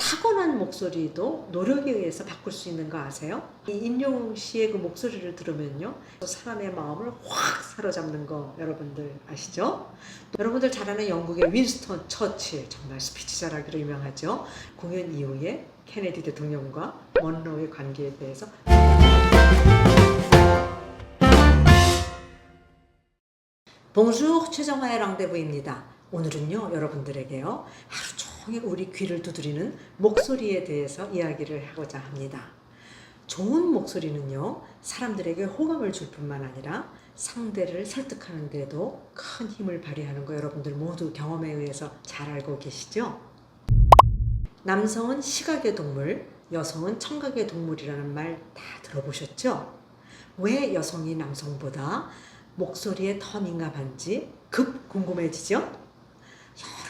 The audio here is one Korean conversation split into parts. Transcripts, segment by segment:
타고난 목소리도 노력에 의해서 바꿀 수 있는 거 아세요? 이 임영웅 씨의 그 목소리를 들으면요, 사람의 마음을 확 사로잡는 거 여러분들 아시죠? 여러분들 잘 아는 영국의 윈스턴 처칠, 정말 스피치 잘하기로 유명하죠. 공연 이후에 케네디 대통령과 먼로의 관계에 대해서 봉주르 최정화의 랑데부입니다. 오늘은요, 여러분들에게요, 하루 종일 우리 귀를 두드리는 목소리에 대해서 이야기를 하고자 합니다. 좋은 목소리는요, 사람들에게 호감을 줄 뿐만 아니라 상대를 설득하는 데도 큰 힘을 발휘하는 거 여러분들 모두 경험에 의해서 잘 알고 계시죠? 남성은 시각의 동물, 여성은 청각의 동물이라는 말 다 들어보셨죠? 왜 여성이 남성보다 목소리에 더 민감한지 급 궁금해지죠?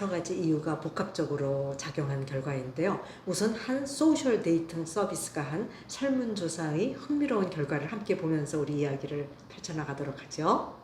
여러 가지 이유가 복합적으로 작용한 결과인데요. 우선 한 소셜 데이팅 서비스가 한 설문조사의 흥미로운 결과를 함께 보면서 우리 이야기를 펼쳐나가도록 하죠.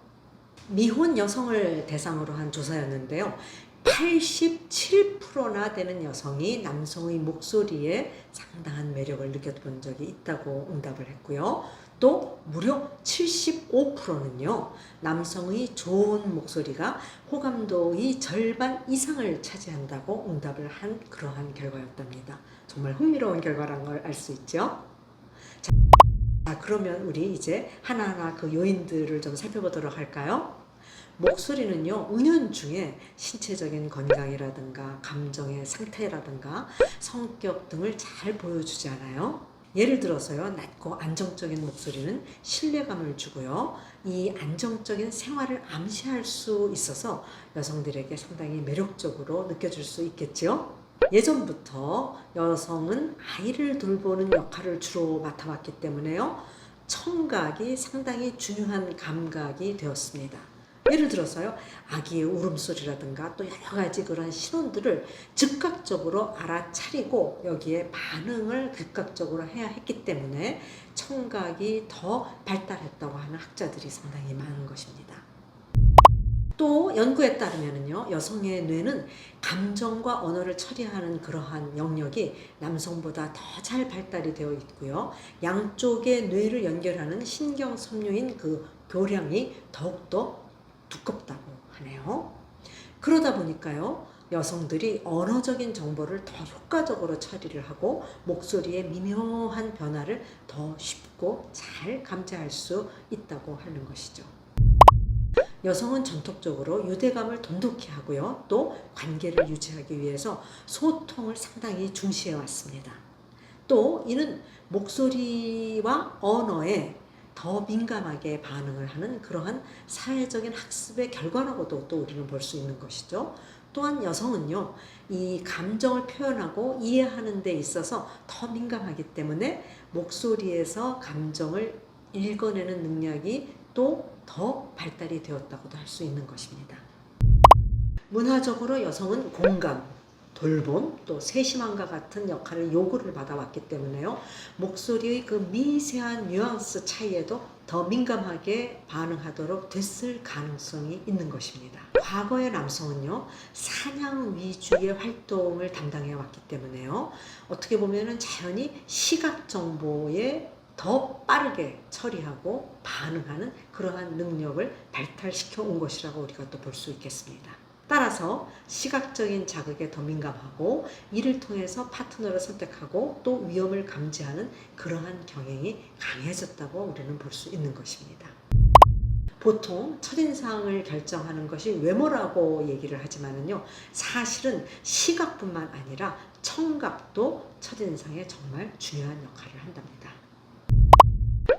미혼 여성을 대상으로 한 조사였는데요. 87%나 되는 여성이 남성의 목소리에 상당한 매력을 느껴본 적이 있다고 응답을 했고요. 또 무려 75%는요, 남성의 좋은 목소리가 호감도의 절반 이상을 차지한다고 응답을 한 그러한 결과였답니다. 정말 흥미로운 결과라는 걸 알 수 있죠. 자, 그러면 우리 이제 하나하나 그 요인들을 좀 살펴보도록 할까요? 목소리는요, 은연중에 신체적인 건강이라든가 감정의 상태라든가 성격 등을 잘 보여주지 않아요? 예를 들어서요, 낮고 안정적인 목소리는 신뢰감을 주고요, 이 안정적인 생활을 암시할 수 있어서 여성들에게 상당히 매력적으로 느껴질 수 있겠죠. 예전부터 여성은 아이를 돌보는 역할을 주로 맡아왔기 때문에요, 청각이 상당히 중요한 감각이 되었습니다. 예를 들어서요, 아기의 울음소리라든가 또 여러 가지 그런 신호들을 즉각적으로 알아차리고 여기에 반응을 즉각적으로 해야 했기 때문에 청각이 더 발달했다고 하는 학자들이 상당히 많은 것입니다. 또 연구에 따르면요, 여성의 뇌는 감정과 언어를 처리하는 그러한 영역이 남성보다 더 잘 발달이 되어 있고요, 양쪽의 뇌를 연결하는 신경 섬유인 그 교량이 더욱더 두껍다고 하네요. 그러다 보니까요, 여성들이 언어적인 정보를 더 효과적으로 처리를 하고 목소리의 미묘한 변화를 더 쉽고 잘 감지할 수 있다고 하는 것이죠. 여성은 전통적으로 유대감을 돈독히 하고요, 또 관계를 유지하기 위해서 소통을 상당히 중시해 왔습니다. 또 이는 목소리와 언어에 더 민감하게 반응을 하는 그러한 사회적인 학습의 결과라고도 또 우리는 볼 수 있는 것이죠. 또한 여성은요, 이 감정을 표현하고 이해하는 데 있어서 더 민감하기 때문에 목소리에서 감정을 읽어내는 능력이 또 더 발달이 되었다고도 할 수 있는 것입니다. 문화적으로 여성은 공감, 돌봄, 또 세심함과 같은 역할을 요구를 받아왔기 때문에요, 목소리의 그 미세한 뉘앙스 차이에도 더 민감하게 반응하도록 됐을 가능성이 있는 것입니다. 과거의 남성은요, 사냥 위주의 활동을 담당해 왔기 때문에요, 어떻게 보면은 자연히 시각 정보에 더 빠르게 처리하고 반응하는 그러한 능력을 발달시켜 온 것이라고 우리가 또 볼 수 있겠습니다. 따라서 시각적인 자극에 더 민감하고 이를 통해서 파트너를 선택하고 또 위험을 감지하는 그러한 경향이 강해졌다고 우리는 볼 수 있는 것입니다. 보통 첫인상을 결정하는 것이 외모라고 얘기를 하지만은요, 사실은 시각뿐만 아니라 청각도 첫인상에 정말 중요한 역할을 한답니다.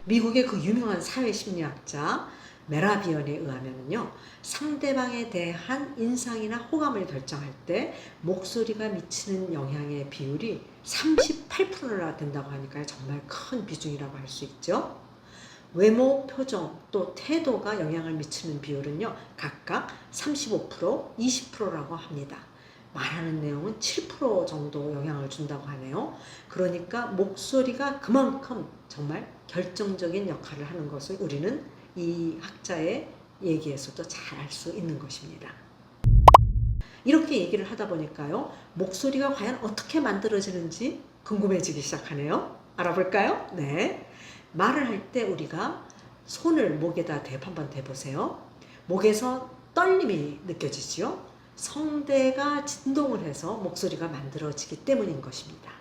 미국의 그 유명한 사회심리학자 메라비언에 의하면요, 상대방에 대한 인상이나 호감을 결정할 때 목소리가 미치는 영향의 비율이 38%나 된다고 하니까 정말 큰 비중이라고 할 수 있죠. 외모, 표정, 또 태도가 영향을 미치는 비율은요, 각각 35%, 20%라고 합니다. 말하는 내용은 7% 정도 영향을 준다고 하네요. 그러니까 목소리가 그만큼 정말 결정적인 역할을 하는 것을 우리는 이 학자의 얘기에서도 잘 알 수 있는 것입니다. 이렇게 얘기를 하다 보니까요. 목소리가 과연 어떻게 만들어지는지 궁금해지기 시작하네요. 알아볼까요? 네. 말을 할 때 우리가 손을 목에다 한번 대보세요. 목에서 떨림이 느껴지지요? 성대가 진동을 해서 목소리가 만들어지기 때문인 것입니다.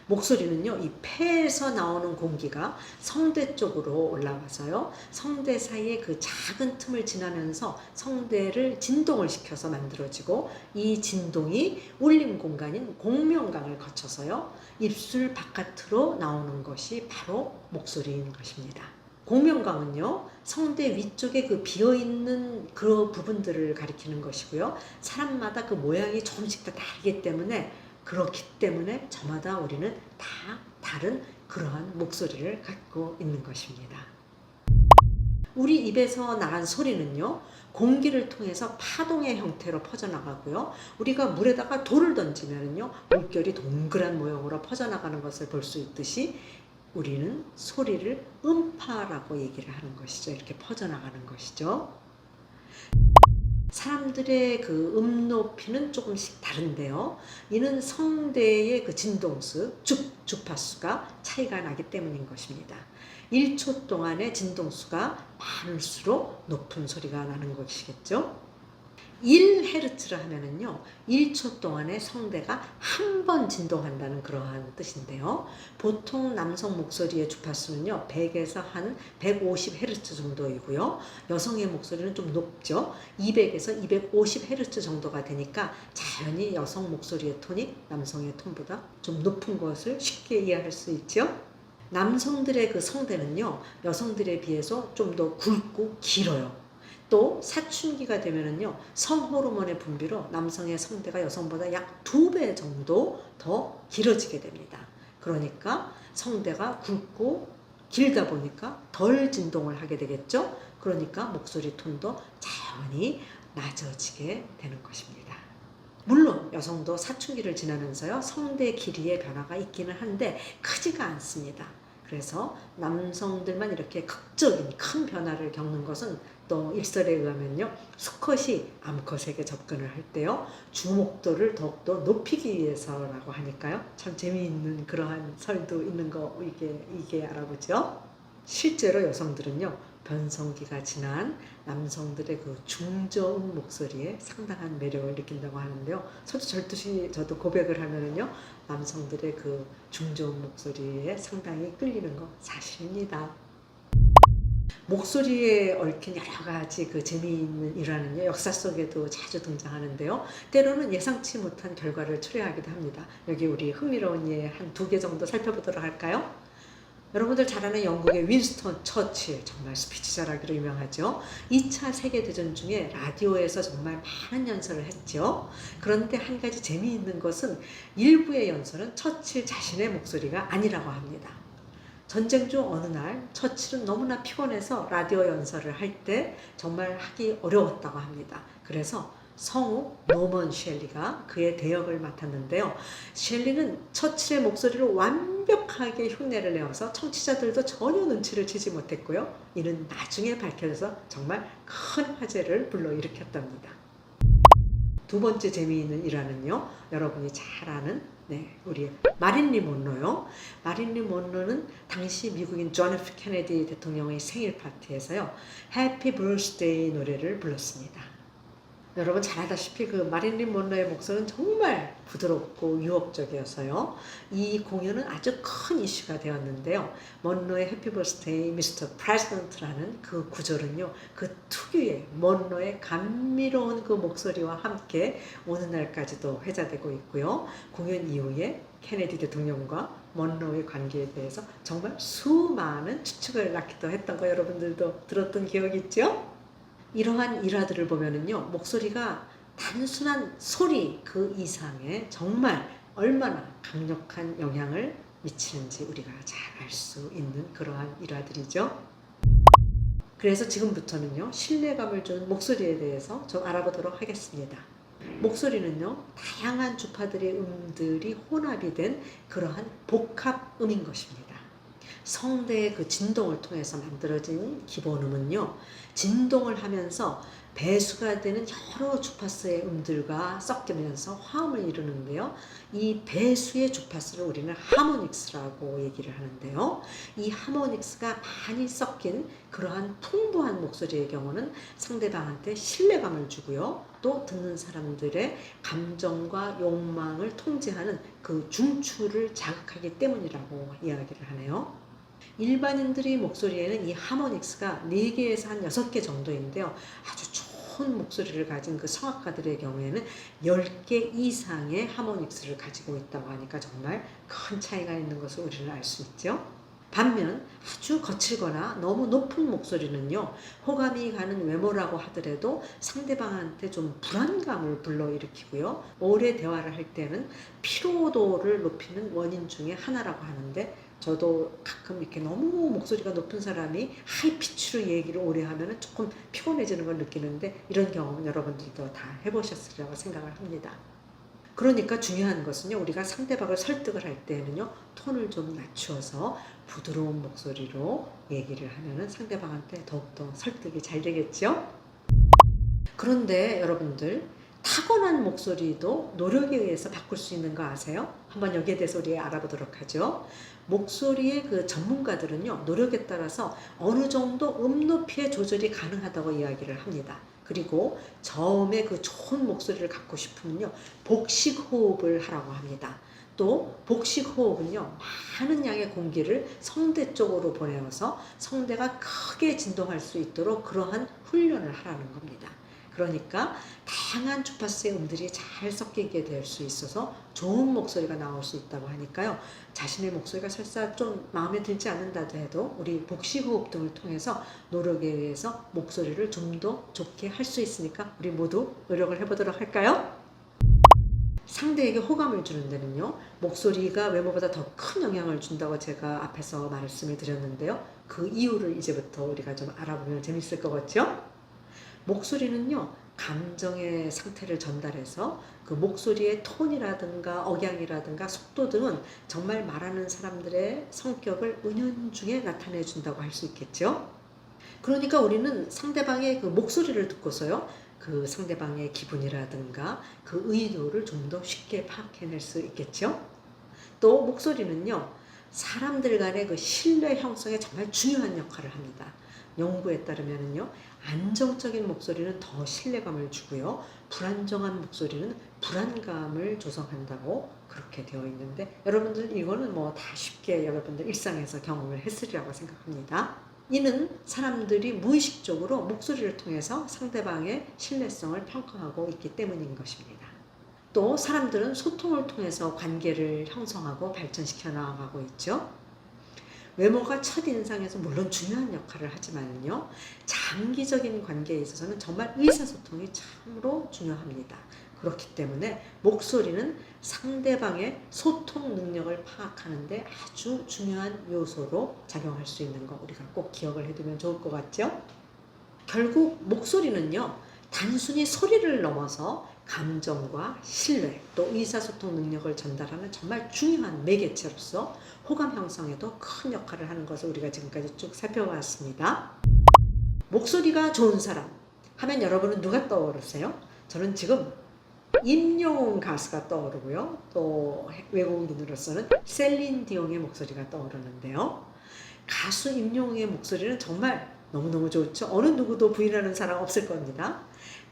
목소리는요, 이 폐에서 나오는 공기가 성대 쪽으로 올라와서요, 성대 사이에 그 작은 틈을 지나면서 성대를 진동을 시켜서 만들어지고, 이 진동이 울림 공간인 공명강을 거쳐서요, 입술 바깥으로 나오는 것이 바로 목소리인 것입니다. 공명강은요, 성대 위쪽에 그 비어있는 그 부분들을 가리키는 것이고요, 사람마다 그 모양이 조금씩 다 다르기 때문에, 그렇기 때문에 저마다 우리는 다 다른 그러한 목소리를 갖고 있는 것입니다. 우리 입에서 나간 소리는요, 공기를 통해서 파동의 형태로 퍼져나가고요, 우리가 물에다가 돌을 던지면은요, 물결이 동그란 모형으로 퍼져나가는 것을 볼 수 있듯이 우리는 소리를 음파라고 얘기를 하는 것이죠. 이렇게 퍼져나가는 것이죠. 사람들의 그 높이는 조금씩 다른데요. 이는 성대의 그 진동수, 주파수가 차이가 나기 때문인 것입니다. 1초 동안의 진동수가 많을수록 높은 소리가 나는 것이겠죠. 1Hz를 하면은요, 1초 동안에 성대가 한 번 진동한다는 그러한 뜻인데요. 보통 남성 목소리의 주파수는요, 100에서 한 150Hz 정도이고요. 여성의 목소리는 좀 높죠. 200에서 250Hz 정도가 되니까 자연히 여성 목소리의 톤이 남성의 톤보다 좀 높은 것을 쉽게 이해할 수 있죠. 남성들의 그 성대는요, 여성들에 비해서 좀 더 굵고 길어요. 또 사춘기가 되면은요, 성호르몬의 분비로 남성의 성대가 여성보다 약 2배 정도 더 길어지게 됩니다. 그러니까 성대가 굵고 길다 보니까 덜 진동을 하게 되겠죠. 그러니까 목소리 톤도 자연히 낮아지게 되는 것입니다. 물론 여성도 사춘기를 지나면서요, 성대 길이의 변화가 있기는 한데 크지가 않습니다. 그래서 남성들만 이렇게 극적인 큰 변화를 겪는 것은 또 일설에 의하면요, 수컷이 암컷에게 접근을 할 때요, 주목도를 더욱더 높이기 위해서라고 하니까요, 참 재미있는 그러한 설도 있는 거 이게 알아보죠. 실제로 여성들은요, 변성기가 지난 남성들의 그 중저음 목소리에 상당한 매력을 느낀다고 하는데요. 저도 고백을 하면은요, 남성들의 그 중저음 목소리에 상당히 끌리는 거 사실입니다. 목소리에 얽힌 여러 가지 그 재미있는 일화는요, 역사 속에도 자주 등장하는데요. 때로는 예상치 못한 결과를 초래하기도 합니다. 여기 우리 흥미로운 예 한 2개 정도 살펴보도록 할까요? 여러분들 잘 아는 영국의 윈스턴 처칠, 정말 스피치 잘하기로 유명하죠. 2차 세계대전 중에 라디오에서 정말 많은 연설을 했죠. 그런데 한 가지 재미있는 것은 일부의 연설은 처칠 자신의 목소리가 아니라고 합니다. 전쟁 중 어느 날 처칠은 너무나 피곤해서 라디오 연설을 할 때 정말 하기 어려웠다고 합니다. 그래서 성우 노먼 셸리가 그의 대역을 맡았는데요. 셸리는 처칠의 목소리를 완벽하게 흉내를 내어서 청취자들도 전혀 눈치를 채지 못했고요. 이는 나중에 밝혀져서 정말 큰 화제를 불러일으켰답니다. 2번째 재미있는 일화는요, 여러분이 잘 아는 우리 마릴린 먼로요. 마릴린 먼로는 당시 미국인 존 F 케네디 대통령의 생일 파티에서요, 해피 버스데이 노래를 불렀습니다. 여러분 잘 아다시피 그 마릴린 먼로의 목소리는 정말 부드럽고 유혹적이어서요, 이 공연은 아주 큰 이슈가 되었는데요. 먼로의 해피 버스데이 미스터 프레지던트라는 그 구절은요, 그 특유의 먼로의 감미로운 그 목소리와 함께 오늘날까지도 회자되고 있고요. 공연 이후에 케네디 대통령과 먼로의 관계에 대해서 정말 수많은 추측을 낳기도 했던 거 여러분들도 들었던 기억이 있죠? 이러한 일화들을 보면은요, 목소리가 단순한 소리 그 이상의 정말 얼마나 강력한 영향을 미치는지 우리가 잘 알 수 있는 그러한 일화들이죠. 그래서 지금부터는요, 신뢰감을 주는 목소리에 대해서 좀 알아보도록 하겠습니다. 목소리는요, 다양한 주파들의 음들이 혼합이 된 그러한 복합음인 것입니다. 성대의 그 진동을 통해서 만들어진 기본음은요, 진동을 하면서 배수가 되는 여러 주파수의 음들과 섞이면서 화음을 이루는데요. 이 배수의 주파수를 우리는 하모닉스라고 얘기를 하는데요. 이 하모닉스가 많이 섞인 그러한 풍부한 목소리의 경우는 상대방한테 신뢰감을 주고요. 또 듣는 사람들의 감정과 욕망을 통제하는 그 중추를 자극하기 때문이라고 이야기를 하네요. 일반인들의 목소리에는 이 하모닉스가 4개에서 한 6개 정도인데요. 아주 좋은 목소리를 가진 그 성악가들의 경우에는 10개 이상의 하모닉스를 가지고 있다고 하니까 정말 큰 차이가 있는 것을 우리는 알 수 있죠. 반면 아주 거칠거나 너무 높은 목소리는요, 호감이 가는 외모라고 하더라도 상대방한테 좀 불안감을 불러일으키고요, 오래 대화를 할 때는 피로도를 높이는 원인 중에 하나라고 하는데, 저도 가끔 이렇게 너무 목소리가 높은 사람이 하이피치로 얘기를 오래 하면 조금 피곤해지는 걸 느끼는데, 이런 경험은 여러분들도 다 해보셨으리라고 생각을 합니다. 그러니까 중요한 것은요, 우리가 상대방을 설득을 할 때는요, 톤을 좀 낮추어서 부드러운 목소리로 얘기를 하면은 상대방한테 더욱더 설득이 잘 되겠죠? 그런데 여러분들, 타고난 목소리도 노력에 의해서 바꿀 수 있는 거 아세요? 한번 여기에 대해서 우리 알아보도록 하죠. 목소리의 그 전문가들은요, 노력에 따라서 어느 정도 높이의 조절이 가능하다고 이야기를 합니다. 그리고 저음의 그 좋은 목소리를 갖고 싶으면요, 복식 호흡을 하라고 합니다. 또 복식 호흡은요, 많은 양의 공기를 성대 쪽으로 보내어서 성대가 크게 진동할 수 있도록 그러한 훈련을 하라는 겁니다. 그러니까 다양한 주파수의 음들이 잘 섞이게 될 수 있어서 좋은 목소리가 나올 수 있다고 하니까요. 자신의 목소리가 설사 좀 마음에 들지 않는다도 해도 우리 복식호흡 등을 통해서 노력에 의해서 목소리를 좀 더 좋게 할 수 있으니까 우리 모두 노력을 해보도록 할까요? 상대에게 호감을 주는 데는요, 목소리가 외모보다 더 큰 영향을 준다고 제가 앞에서 말씀을 드렸는데요. 그 이유를 이제부터 우리가 좀 알아보면 재밌을 것 같죠? 목소리는요, 감정의 상태를 전달해서 그 목소리의 톤이라든가 억양이라든가 속도 등은 정말 말하는 사람들의 성격을 은연중에 나타내 준다고 할 수 있겠죠. 그러니까 우리는 상대방의 그 목소리를 듣고서요, 그 상대방의 기분이라든가 그 의도를 좀 더 쉽게 파악해낼 수 있겠죠. 또 목소리는요, 사람들 간의 그 신뢰 형성에 정말 중요한 역할을 합니다. 연구에 따르면요, 안정적인 목소리는 더 신뢰감을 주고요, 불안정한 목소리는 불안감을 조성한다고 그렇게 되어 있는데, 여러분들 이거는 뭐 다 쉽게 여러분들 일상에서 경험을 했으리라고 생각합니다. 이는 사람들이 무의식적으로 목소리를 통해서 상대방의 신뢰성을 평가하고 있기 때문인 것입니다. 또 사람들은 소통을 통해서 관계를 형성하고 발전시켜 나아가고 있죠. 외모가 첫인상에서 물론 중요한 역할을 하지만요, 장기적인 관계에 있어서는 정말 의사소통이 참으로 중요합니다. 그렇기 때문에 목소리는 상대방의 소통 능력을 파악하는 데 아주 중요한 요소로 작용할 수 있는 거 우리가 꼭 기억을 해두면 좋을 것 같죠? 결국 목소리는요, 단순히 소리를 넘어서 감정과 신뢰, 또 의사소통 능력을 전달하는 정말 중요한 매개체로서 호감 형성에도 큰 역할을 하는 것을 우리가 지금까지 쭉 살펴봤습니다. 목소리가 좋은 사람 하면 여러분은 누가 떠오르세요? 저는 지금 임영웅 가수가 떠오르고요, 또 외국인으로서는 셀린 디옹의 목소리가 떠오르는데요. 가수 임영웅의 목소리는 정말 너무너무 좋죠. 어느 누구도 부인하는 사람 없을 겁니다.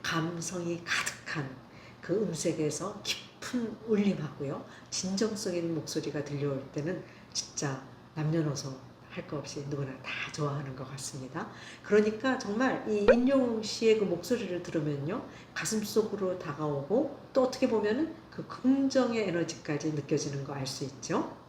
감성이 가득한 그 음색에서 깊은 울림하고요, 진정성 있는 목소리가 들려올 때는 진짜 남녀노소 할 거 없이 누구나 다 좋아하는 것 같습니다. 그러니까 정말 이 임영웅 씨의 그 목소리를 들으면요, 가슴속으로 다가오고 또 어떻게 보면은 그 긍정의 에너지까지 느껴지는 거 알 수 있죠.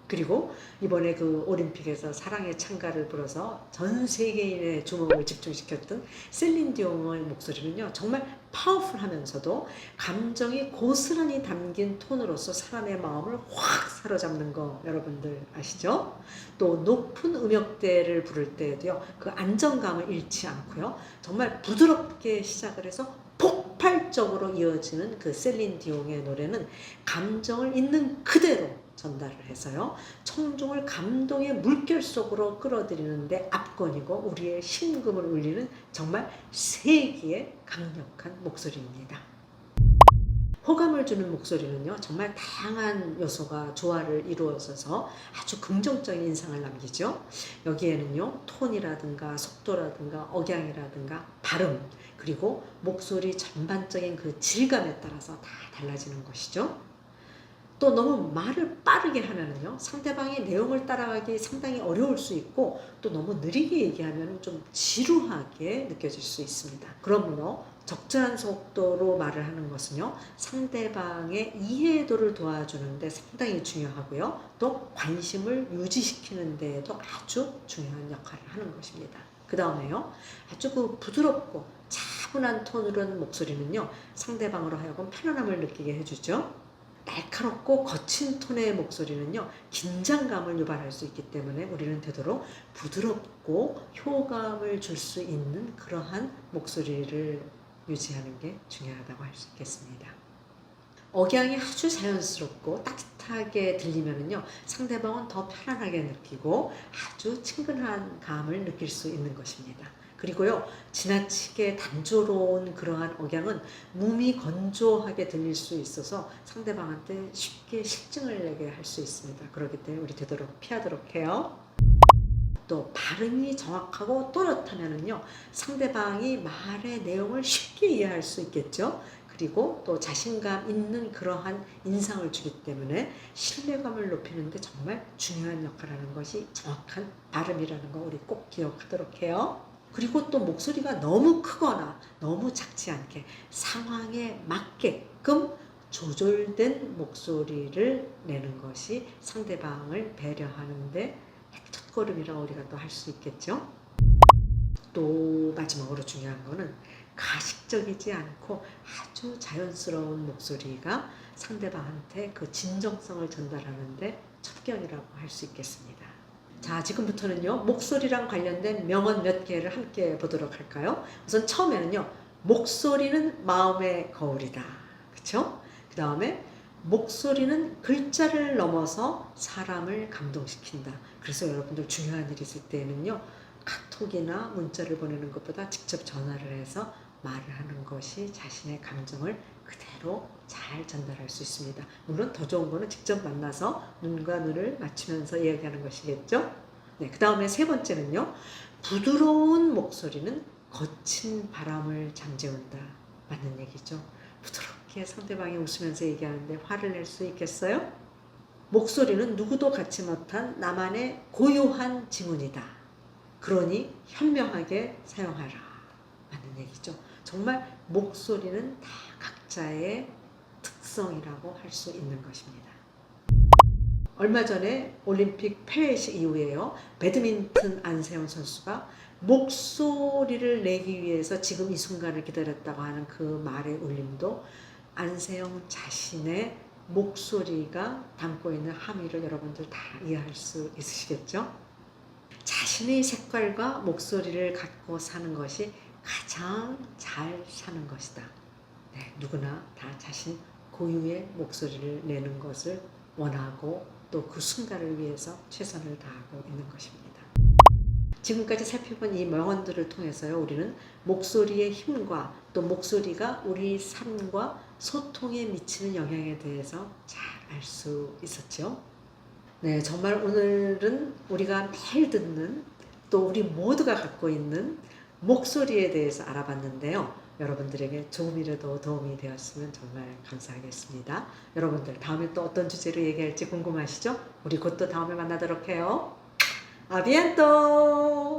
그리고 이번에 그 올림픽에서 사랑의 찬가를 불어서 전 세계인의 주목을 집중시켰던 셀린 디옹의 목소리는요, 정말 파워풀하면서도 감정이 고스란히 담긴 톤으로서 사람의 마음을 확 사로잡는 거 여러분들 아시죠? 또 높은 음역대를 부를 때에도요, 그 안정감을 잃지 않고요, 정말 부드럽게 시작을 해서 폭발적으로 이어지는 그 셀린 디옹의 노래는 감정을 있는 그대로 전달을 해서요. 청중을 감동의 물결 속으로 끌어들이는데 압권이고 우리의 심금을 울리는 정말 세기의 강력한 목소리입니다. 호감을 주는 목소리는요, 정말 다양한 요소가 조화를 이루어져서 아주 긍정적인 인상을 남기죠. 여기에는요, 톤이라든가 속도라든가 억양이라든가 발음, 그리고 목소리 전반적인 그 질감에 따라서 다 달라지는 것이죠. 또 너무 말을 빠르게 하면은요, 상대방의 내용을 따라가기 상당히 어려울 수 있고, 또 너무 느리게 얘기하면 좀 지루하게 느껴질 수 있습니다. 그러므로 적절한 속도로 말을 하는 것은요, 상대방의 이해도를 도와주는데 상당히 중요하고요, 또 관심을 유지시키는 데에도 아주 중요한 역할을 하는 것입니다. 그 다음에요, 아주 그 부드럽고 차분한 톤으로 하는 목소리는요, 상대방으로 하여금 편안함을 느끼게 해주죠. 날카롭고 거친 톤의 목소리는요, 긴장감을 유발할 수 있기 때문에 우리는 되도록 부드럽고 효감을 줄 수 있는 그러한 목소리를 유지하는 게 중요하다고 할 수 있겠습니다. 억양이 아주 자연스럽고 따뜻하게 들리면은요, 상대방은 더 편안하게 느끼고 아주 친근한 감을 느낄 수 있는 것입니다. 그리고요, 지나치게 단조로운 그러한 억양은 몸이 건조하게 들릴 수 있어서 상대방한테 쉽게 실증을 내게 할 수 있습니다. 그렇기 때문에 우리 되도록 피하도록 해요. 또 발음이 정확하고 또렷하면은요, 상대방이 말의 내용을 쉽게 이해할 수 있겠죠. 그리고 또 자신감 있는 그러한 인상을 주기 때문에 신뢰감을 높이는데 정말 중요한 역할을 하는 것이 정확한 발음이라는 거 우리 꼭 기억하도록 해요. 그리고 또 목소리가 너무 크거나 너무 작지 않게 상황에 맞게끔 조절된 목소리를 내는 것이 상대방을 배려하는데 첫걸음이라고 우리가 또 할 수 있겠죠. 또 마지막으로 중요한 거는 가식적이지 않고 아주 자연스러운 목소리가 상대방한테 그 진정성을 전달하는데 첩경이라고 할 수 있겠습니다. 자, 지금부터는요, 목소리랑 관련된 명언 몇 개를 함께 보도록 할까요? 우선 처음에는요, 목소리는 마음의 거울이다. 그쵸? 그 다음에 목소리는 글자를 넘어서 사람을 감동시킨다. 그래서 여러분들 중요한 일이 있을 때는요, 카톡이나 문자를 보내는 것보다 직접 전화를 해서 말을 하는 것이 자신의 감정을 그대로 잘 전달할 수 있습니다. 물론 더 좋은 거는 직접 만나서 눈과 눈을 맞추면서 이야기하는 것이겠죠. 네, 그 다음에 세 번째는요, 부드러운 목소리는 거친 바람을 잠재운다. 맞는 얘기죠. 부드럽게 상대방이 웃으면서 얘기하는데 화를 낼 수 있겠어요? 목소리는 누구도 갖지 못한 나만의 고유한 지문이다. 그러니 현명하게 사용하라. 맞는 얘기죠. 정말 목소리는 다 각자의 특성이라고 할 수 있는 것입니다. 얼마 전에 올림픽 폐회식 이후에요, 배드민턴 안세영 선수가 목소리를 내기 위해서 지금 이 순간을 기다렸다고 하는 그 말의 울림도 안세영 자신의 목소리가 담고 있는 함의를 여러분들 다 이해할 수 있으시겠죠? 자신의 색깔과 목소리를 갖고 사는 것이 가장 잘 사는 것이다. 네, 누구나 다 자신 고유의 목소리를 내는 것을 원하고 또 그 순간을 위해서 최선을 다하고 있는 것입니다. 지금까지 살펴본 이 명언들을 통해서요, 우리는 목소리의 힘과 또 목소리가 우리 삶과 소통에 미치는 영향에 대해서 잘 알 수 있었죠. 네, 정말 오늘은 우리가 매일 듣는 또 우리 모두가 갖고 있는 목소리에 대해서 알아봤는데요. 여러분들에게 조금이라도 도움이 되었으면 정말 감사하겠습니다. 여러분들 다음에 또 어떤 주제로 얘기할지 궁금하시죠? 우리 곧 또 다음에 만나도록 해요. 아비엔토!